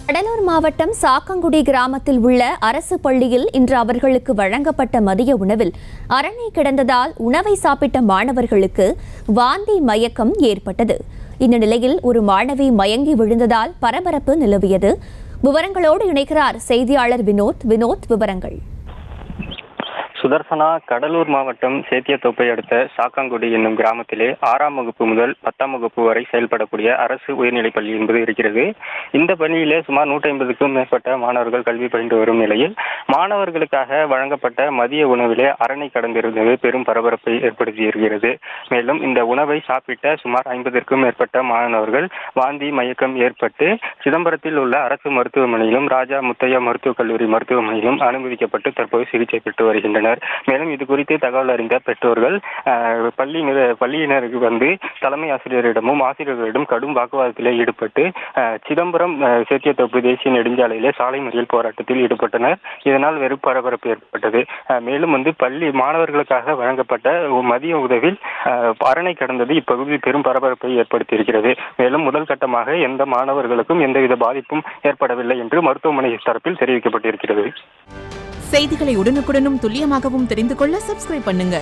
கடலூர் மாவட்டம் சாக்கங்குடி கிராமத்தில் உள்ள அரசு பள்ளியில் இன்று அவர்களுக்கு வழங்கப்பட்ட மதிய உணவில் அரணை கிடந்ததால் உணவை சாப்பிட்ட மாணவர்களுக்கு வாந்தி மயக்கம் ஏற்பட்டது. இந்த நிலையில் ஒரு மாணவி மயங்கி விழுந்ததால் பரபரப்பு நிலவியது. விவரங்களோடு இணைக்கிறார் செய்தியாளர் வினோத். விவரங்கள். சுதர்சனா, கடலூர் மாவட்டம் சேத்தியத்தோப்பை அடுத்த சாக்காங்குடி என்னும் கிராமத்திலே 6ஆம் வகுப்பு முதல் 10ஆம் வகுப்பு வரை செயல்படக்கூடிய அரசு உயர்நிலைப் பள்ளி என்பது இருக்கிறது. இந்த பள்ளியிலே சுமார் 150க்கும் மேற்பட்ட மாணவர்கள் கல்வி பயின்று வரும் நிலையில் மாணவர்களுக்காக வழங்கப்பட்ட மதிய உணவிலே அரணை கடந்திருந்தது பெரும் பரபரப்பை ஏற்படுத்தியிருக்கிறது. மேலும் இந்த உணவை சாப்பிட்ட சுமார் 50க்கும் மேற்பட்ட மாணவர்கள் வாந்தி மயக்கம் ஏற்பட்டு சிதம்பரத்தில் உள்ள அரசு மருத்துவமனையிலும் ராஜா முத்தையா மருத்துவக் கல்லூரி மருத்துவமனையிலும் அனுமதிக்கப்பட்டு தற்போது சிகிச்சை பெற்று வருகின்றனர். மேலும் இது குறித்து தகவல் அறிந்த பெற்றோர்கள் பள்ளியினருக்கு வந்து தலைமை ஆசிரியரிடமும் ஆசிரியர்களிடம் கடும் வாக்குவாதத்திலே ஈடுபட்டு சிதம்பரம் சேத்தியத்தோப்பு தேசிய நெடுஞ்சாலையிலே சாலை மறியல் போராட்டத்தில் ஈடுபட்டனர். இதனால் வெறும் பரபரப்பு ஏற்பட்டது. மேலும் பள்ளி மாணவர்களுக்காக வழங்கப்பட்ட மதிய உதவில் அரணை கடந்தது இப்பகுதியில் பெரும் பரபரப்பை ஏற்படுத்தியிருக்கிறது. மேலும் முதல் கட்டமாக எந்த மாணவர்களுக்கும் எந்தவித பாதிப்பும் ஏற்படவில்லை என்று மருத்துவமனை தரப்பில் தெரிவிக்கப்பட்டிருக்கிறது. செய்திகளை உடனுக்குடனும் துல்லியமாகவும் தெரிந்து கொள்ள சப்ஸ்கிரைப் பண்ணுங்க.